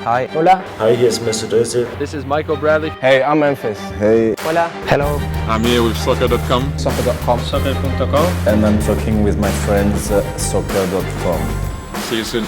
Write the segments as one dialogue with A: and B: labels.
A: Hi. Hola.
B: Hi, hier ist Mr. Döse.
C: This is Michael Bradley.
A: Hey, I'm Memphis.
D: Hey.
A: Hola. Hello.
E: I'm here with soccer.com.
A: Soccer.com.
C: Soccer.com.
D: And I'm talking with my friends soccer.com.
E: See you soon.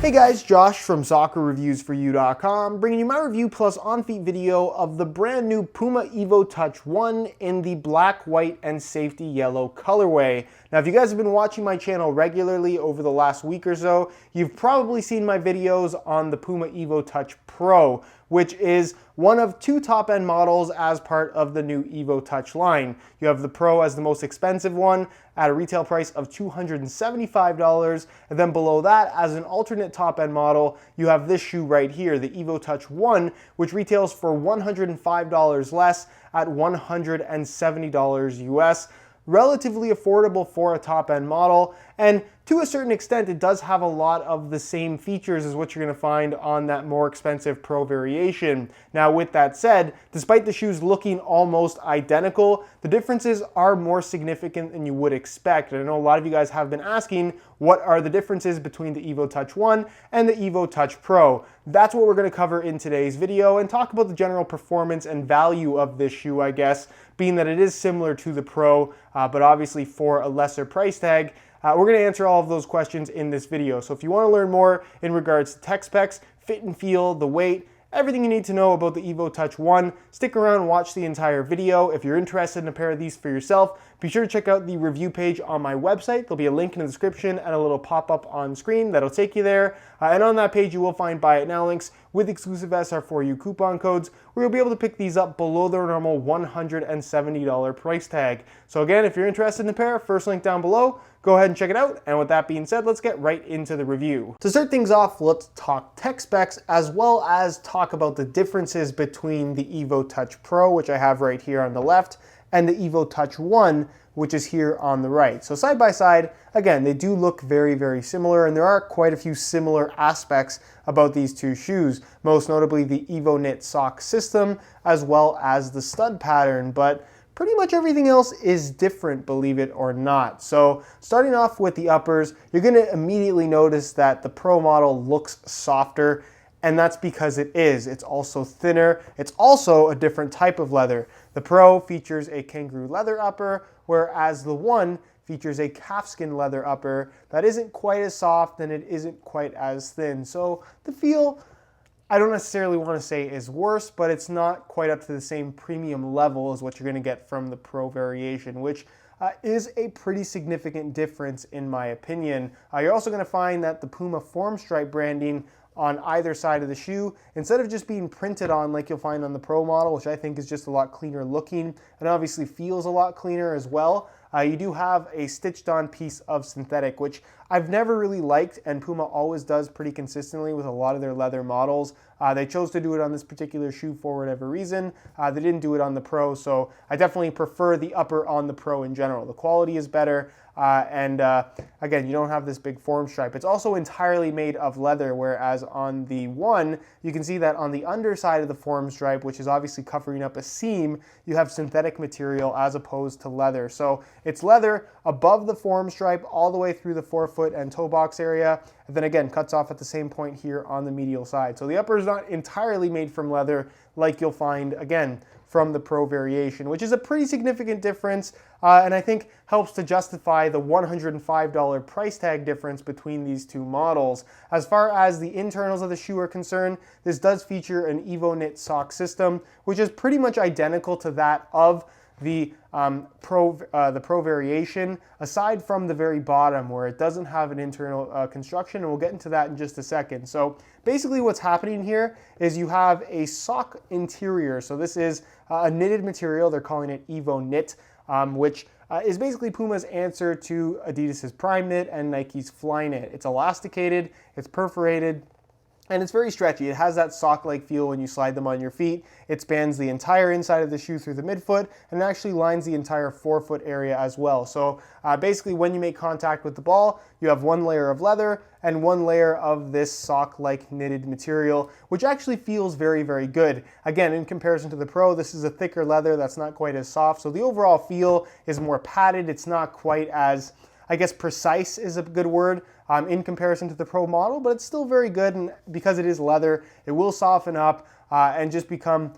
F: Hey guys, Josh from SoccerReviewsForYou.com, bringing you my review plus on-feet video of the brand new Puma evoTOUCH 1 in the black, white, and safety yellow colorway. Now, if you guys have been watching my channel regularly over the last week or so, you've probably seen my videos on the Puma evoTOUCH Pro, which is one of two top-end models as part of the new evoTOUCH line. You have the Pro as the most expensive one at a retail price of $275, and then below that, as an alternate top-end model, you have this shoe right here, the evoTOUCH 1, which retails for $105 less at $170 US. Relatively affordable for a top-end model, and to a certain extent it does have a lot of the same features as what you're going to find on that more expensive Pro variation. Now with that said, despite the shoes looking almost identical, the differences are more significant than you would expect. And I know a lot of you guys have been asking, what are the differences between the evoTOUCH 1 and the evoTOUCH Pro? That's what we're going to cover in today's video and talk about the general performance and value of this shoe, I guess, being that it is similar to the Pro, but obviously for a lesser price tag. We're going to answer all of those questions in this video. So if you want to learn more in regards to tech specs, fit and feel, the weight, everything you need to know about the evoTOUCH 1, stick around and watch the entire video. If you're interested in a pair of these for yourself, be sure to check out the review page on my website. There'll be a link in the description and a little pop-up on screen that'll take you there. And on that page, you will find Buy It Now links with exclusive SR4U coupon codes where you'll be able to pick these up below their normal $170 price tag. So again, if you're interested in the pair, first link down below, go ahead and check it out. And with that being said, let's get right into the review. To start things off, let's talk tech specs as well as talk about the differences between the evoTOUCH Pro, which I have right here on the left, and the evoTOUCH 1, which is here on the right. So side by side, again, they do look very, very similar, and there are quite a few similar aspects about these two shoes, most notably the EvoKnit sock system, as well as the stud pattern, but pretty much everything else is different, believe it or not. So starting off with the uppers, you're gonna immediately notice that the Pro model looks softer, and that's because it is. It's also thinner. It's also a different type of leather. The Pro features a kangaroo leather upper, whereas the One features a calfskin leather upper that isn't quite as soft and it isn't quite as thin. So the feel, I don't necessarily want to say is worse, but it's not quite up to the same premium level as what you're going to get from the Pro variation, which is a pretty significant difference in my opinion. You're also going to find that the Puma form stripe branding on either side of the shoe, instead of just being printed on like you'll find on the Pro model, which I think is just a lot cleaner looking and obviously feels a lot cleaner as well, you do have a stitched on piece of synthetic, which I've never really liked, and Puma always does pretty consistently with a lot of their leather models. They chose to do it on this particular shoe for whatever reason. They didn't do it on the Pro, so I definitely prefer the upper on the Pro in general. The quality is better, and again, you don't have this big form stripe. It's also entirely made of leather, whereas on the One, you can see that on the underside of the form stripe, which is obviously covering up a seam, you have synthetic material as opposed to leather. So it's leather above the form stripe all the way through the forefoot and toe box area, and then again cuts off at the same point here on the medial side. So the upper is not entirely made from leather like you'll find again from the Pro variation, which is a pretty significant difference, and I think helps to justify the $105 price tag difference between these two models. As far as the internals of the shoe are concerned, this does feature an EvoKnit sock system, which is pretty much identical to that of the Pro variation, aside from the very bottom where it doesn't have an internal construction, and we'll get into that in just a second. So basically what's happening here is you have a sock interior. So this is a knitted material. They're calling it EvoKnit, which is basically Puma's answer to Adidas's Prime Knit and Nike's Flyknit. It's elasticated, it's perforated, and it's very stretchy. It has that sock-like feel when you slide them on your feet. It spans the entire inside of the shoe through the midfoot and actually lines the entire forefoot area as well. So basically when you make contact with the ball, you have one layer of leather and one layer of this sock-like knitted material, which actually feels very, very good. Again, in comparison to the Pro, this is a thicker leather that's not quite as soft. So the overall feel is more padded. It's not quite as, I guess precise is a good word, in comparison to the Pro model, but it's still very good, and because it is leather, it will soften up and just become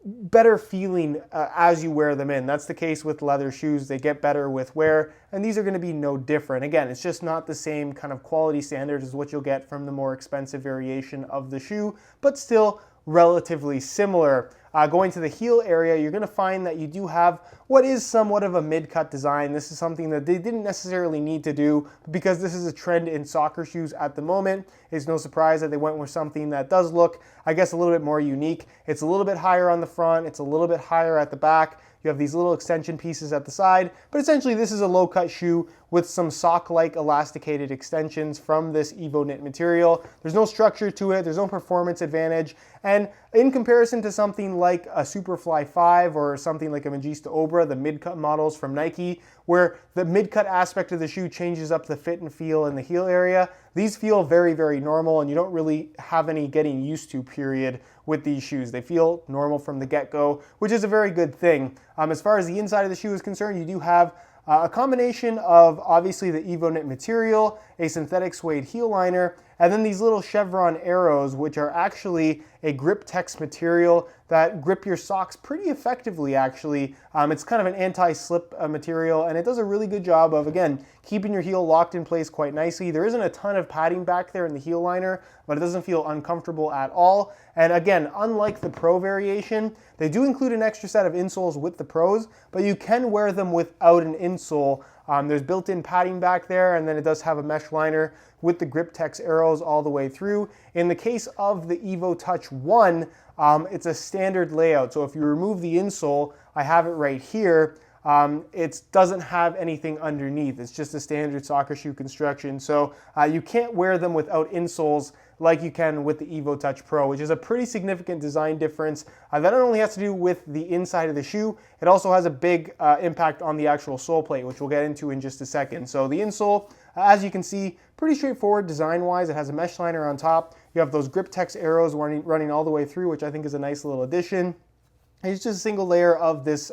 F: better feeling as you wear them in. That's the case with leather shoes. They get better with wear, and these are going to be no different. Again, it's just not the same kind of quality standard as what you'll get from the more expensive variation of the shoe, but still relatively similar. Going to the heel area, you're going to find that you do have what is somewhat of a mid-cut design. This is something that they didn't necessarily need to do, but because this is a trend in soccer shoes at the moment, it's no surprise that they went with something that does look, I guess, a little bit more unique. It's a little bit higher on the front, it's a little bit higher at the back. You have these little extension pieces at the side, but essentially this is a low-cut shoe with some sock-like elasticated extensions from this EvoKnit material. There's no structure to it, there's no performance advantage, and in comparison to something like a Superfly 5 or something like a Magista Obra, the mid-cut models from Nike, where the mid-cut aspect of the shoe changes up the fit and feel in the heel area, these feel very, very normal, and you don't really have any getting used to period with these shoes. They feel normal from the get-go, which is a very good thing. As far as the inside of the shoe is concerned, you do have a combination of obviously the EvoKnit material, a synthetic suede heel liner, and then these little chevron arrows, which are actually a grip text material that grip your socks pretty effectively, actually. It's kind of an anti-slip material, and it does a really good job of, again, keeping your heel locked in place quite nicely. There isn't a ton of padding back there in the heel liner, but it doesn't feel uncomfortable at all. And again, unlike the Pro variation, they do include an extra set of insoles with the Pros, but you can wear them without an insole. There's built-in padding back there, and then it does have a mesh liner with the grip text arrows all the way through. In the case of the evoTOUCH 1, it's a standard layout. So if you remove the insole, I have it right here, it doesn't have anything underneath. It's just a standard soccer shoe construction. So you can't wear them without insoles like you can with the evoTOUCH Pro, which is a pretty significant design difference. That not only has to do with the inside of the shoe, it also has a big impact on the actual sole plate, which we'll get into in just a second. So the insole, as you can see, pretty straightforward design-wise. It has a mesh liner on top. You have those grip text arrows running all the way through, which I think is a nice little addition. It's just a single layer of this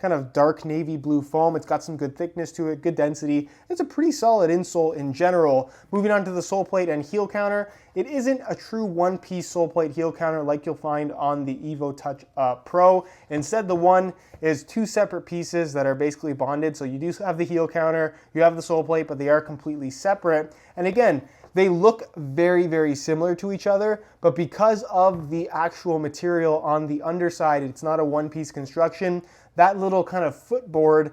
F: kind of dark navy blue foam. It's got some good thickness to it, good density. It's a pretty solid insole in general. Moving on to the sole plate and heel counter, it isn't a true one-piece sole plate heel counter like you'll find on the evoTOUCH Pro. Instead, the one is two separate pieces that are basically bonded. So you do have the heel counter, you have the sole plate, but they are completely separate. And again, they look very, very similar to each other, but because of the actual material on the underside, it's not a one-piece construction. That little kind of footboard,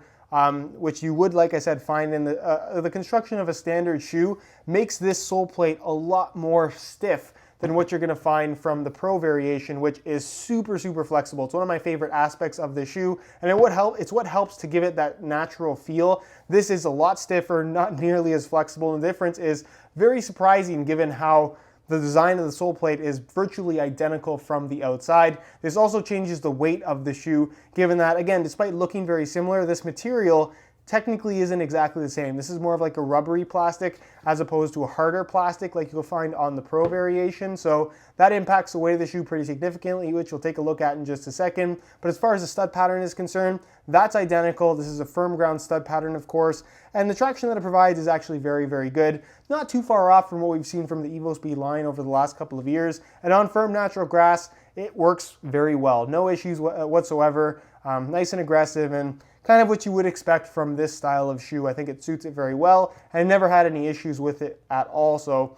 F: which you would, like I said, find in the construction of a standard shoe, makes this sole plate a lot more stiff than what you're going to find from the Pro variation, which is super, super flexible. It's one of my favorite aspects of the shoe, and it's what helps to give it that natural feel. This is a lot stiffer, not nearly as flexible, and the difference is very surprising given how the design of the sole plate is virtually identical from the outside. This also changes the weight of the shoe, given that, again, despite looking very similar, this material technically isn't exactly the same. This is more of like a rubbery plastic as opposed to a harder plastic like you'll find on the Pro variation. So that impacts the weight of the shoe pretty significantly, which we'll take a look at in just a second. But as far as the stud pattern is concerned, that's identical. This is a firm ground stud pattern, of course, and the traction that it provides is actually very, very good. Not too far off from what we've seen from the EvoSpeed line over the last couple of years. And on firm natural grass, it works very well. No issues whatsoever. Nice and aggressive, and kind of what you would expect from this style of shoe. I think it suits it very well, and I never had any issues with it at all. So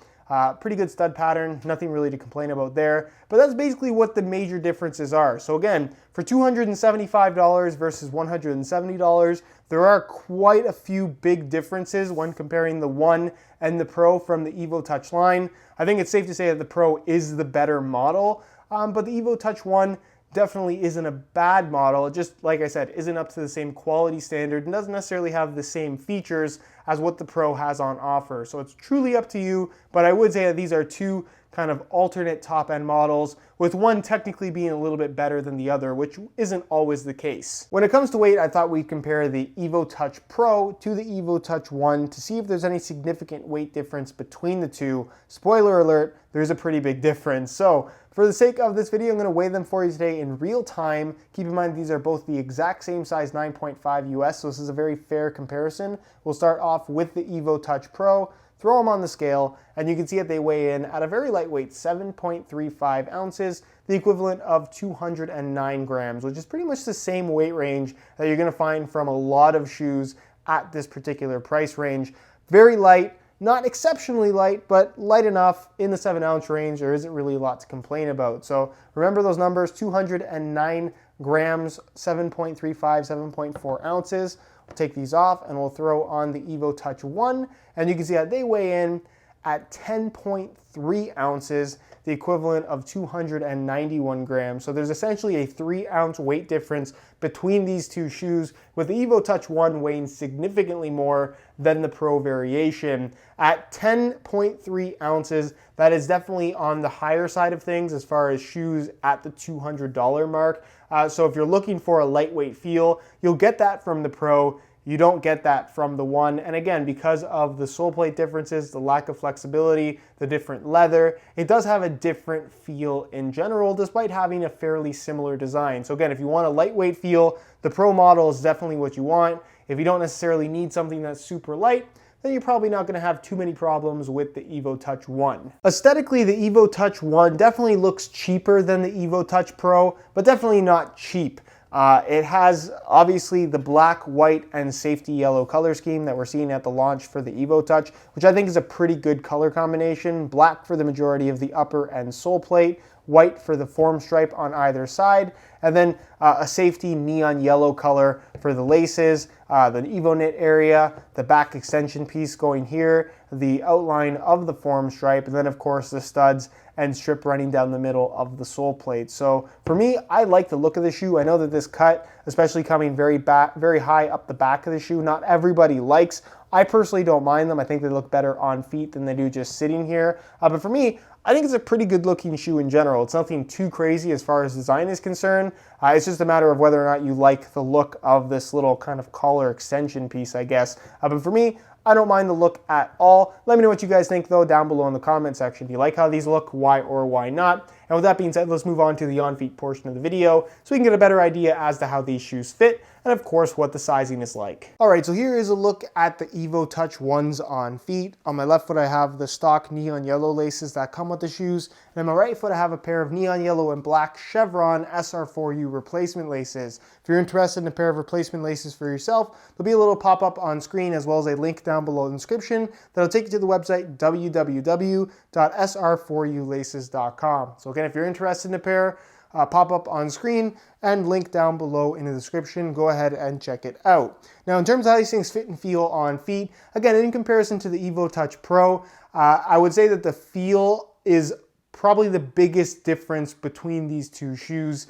F: pretty good stud pattern, nothing really to complain about there. But that's basically what the major differences are. So again, for $275 versus $170, there are quite a few big differences when comparing the One and the Pro from the evoTOUCH line. I think it's safe to say that the Pro is the better model, but the evoTOUCH One definitely isn't a bad model. It just, like I said, isn't up to the same quality standard and doesn't necessarily have the same features as what the Pro has on offer. So it's truly up to you, but I would say that these are two kind of alternate top-end models, with one technically being a little bit better than the other, which isn't always the case. When it comes to weight, I thought we'd compare the evoTOUCH Pro to the evoTOUCH 1 to see if there's any significant weight difference between the two. Spoiler alert, there's a pretty big difference. So for the sake of this video, I'm going to weigh them for you today in real time. Keep in mind these are both the exact same size 9.5 US, so this is a very fair comparison. We'll start off with the evoTOUCH Pro. throw them on the scale, and you can see that they weigh in at a very lightweight 7.35 ounces, the equivalent of 209 grams, which is pretty much the same weight range that you're going to find from a lot of shoes at this particular price range. Very light, not exceptionally light, but light enough in the 7-ounce range. There isn't really a lot to complain about. So remember those numbers, 209 grams, 7.35, 7.4 ounces. We'll take these off and we'll throw on the evoTOUCH 1, and you can see that they weigh in at 10.3 ounces, the equivalent of 291 grams. So there's essentially a 3-ounce weight difference between these two shoes, with the evoTOUCH 1 weighing significantly more than the Pro variation. At 10.3 ounces, that is definitely on the higher side of things as far as shoes at the $200 mark. So if you're looking for a lightweight feel, you'll get that from the Pro. You don't get that from the 1. And again, because of the sole plate differences, the lack of flexibility, the different leather, it does have a different feel in general, despite having a fairly similar design. So again, if you want a lightweight feel, the Pro model is definitely what you want. If you don't necessarily need something that's super light, then you're probably not going to have too many problems with the evoTOUCH 1. Aesthetically, the evoTOUCH 1 definitely looks cheaper than the evoTOUCH Pro, but definitely not cheap. It has obviously the black, white, and safety yellow color scheme that we're seeing at the launch for the evoTOUCH, which I think is a pretty good color combination. Black for the majority of the upper and sole plate, white for the form stripe on either side, and then a safety neon yellow color for the laces, the EvoKnit area, the back extension piece going here, the outline of the form stripe, and then of course the studs and strip running down the middle of the sole plate. So for me, I like the look of the shoe. I know that this cut, especially coming very high up the back of the shoe, not everybody likes. I personally don't mind them. I think they look better on feet than they do just sitting here. But for me, I think it's a pretty good looking shoe in general. It's nothing too crazy as far as design is concerned. It's just a matter of whether or not you like the look of this little kind of collar extension piece, I guess. But for me, I don't mind the look at all. Let me know what you guys think though down below in the comment section. Do you like how these look? Why or why not? And with that being said, let's move on to the on-feet portion of the video so we can get a better idea as to how these shoes fit and of course what the sizing is like. Alright, so here is a look at the evoTOUCH 1s on feet. On my left foot I have the stock neon yellow laces that come with the shoes, and on my right foot I have a pair of neon yellow and black chevron SR4U replacement laces. If you're interested in a pair of replacement laces for yourself, there'll be a little pop-up on screen as well as a link down below in the description that'll take you to the website www.sr4ulaces.com. So again, if you're interested in a pair, pop up on screen and link down below in the description. Go ahead and check it out. Now, in terms of how these things fit and feel on feet, again, in comparison to the evoTOUCH Pro, I would say that the feel is probably the biggest difference between these two shoes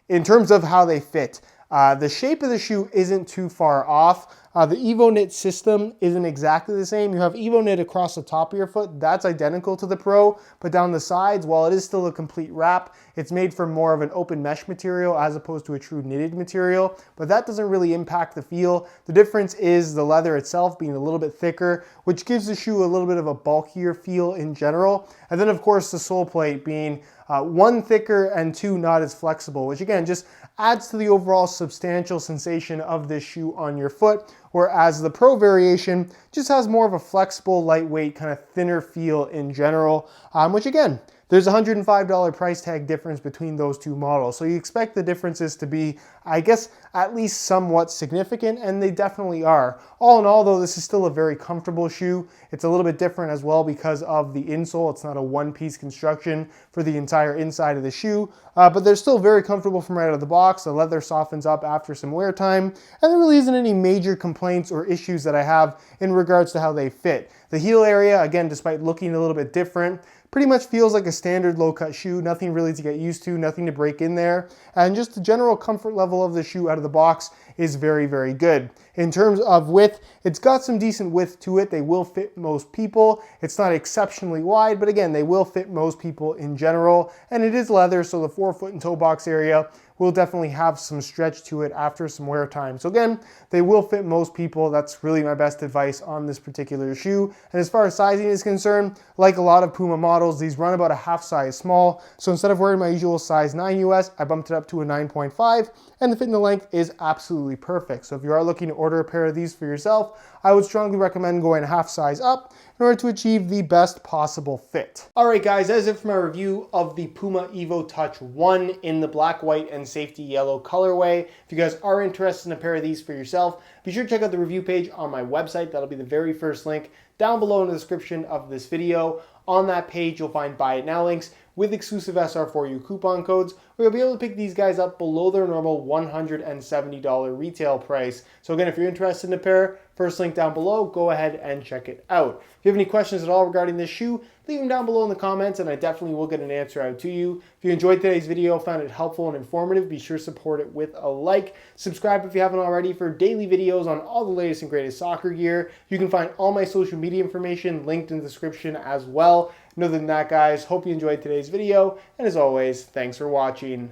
F: in terms of how they fit. The shape of the shoe isn't too far off. The EvoKnit system isn't exactly the same. You have EvoKnit across the top of your foot. That's identical to the Pro, but down the sides, while it is still a complete wrap, it's made from more of an open mesh material as opposed to a true knitted material, but that doesn't really impact the feel. The difference is the leather itself being a little bit thicker, which gives the shoe a little bit of a bulkier feel in general. And then of course the sole plate being 1, thicker, and 2, not as flexible, which again just adds to the overall substantial sensation of this shoe on your foot, whereas the Pro variation just has more of a flexible, lightweight, kind of thinner feel in general, which again, there's a $105 price tag difference between those two models. So you expect the differences to be, I guess, at least somewhat significant, and they definitely are. All in all though, this is still a very comfortable shoe. It's a little bit different as well because of the insole. It's not a one-piece construction for the entire inside of the shoe, but they're still very comfortable from right out of the box. The leather softens up after some wear time, and there really isn't any major complaints or issues that I have in regards to how they fit. The heel area, again, despite looking a little bit different, pretty much feels like a standard low-cut shoe, nothing really to get used to, nothing to break in there, and just the general comfort level of the shoe out of the box is very, very good. In terms of width, it's got some decent width to it. They will fit most people. It's not exceptionally wide, but again, they will fit most people in general, and it is leather, so the forefoot and toe box area will definitely have some stretch to it after some wear time. So again, they will fit most people. That's really my best advice on this particular shoe. And as far as sizing is concerned, like a lot of Puma models, these run about a half size small. So instead of wearing my usual size 9 US, I bumped it up to a 9.5, and the fit and the length is absolutely perfect. So if you are looking to order order a pair of these for yourself, I would strongly recommend going a half size up in order to achieve the best possible fit. All right, guys, that is it for my review of the Puma evoTOUCH 1 in the black, white, and safety yellow colorway. If you guys are interested in a pair of these for yourself, be sure to check out the review page on my website. That'll be the very first link down below in the description of this video. On that page, you'll find Buy It Now links with exclusive SR4U coupon codes, where you'll be able to pick these guys up below their normal $170 retail price. So again, if you're interested in a pair, first link down below, go ahead and check it out. If you have any questions at all regarding this shoe, leave them down below in the comments and I definitely will get an answer out to you. If you enjoyed today's video, found it helpful and informative, be sure to support it with a like. Subscribe if you haven't already for daily videos on all the latest and greatest soccer gear. You can find all my social media information linked in the description as well. And other than that, guys, hope you enjoyed today's video, and as always, thanks for watching.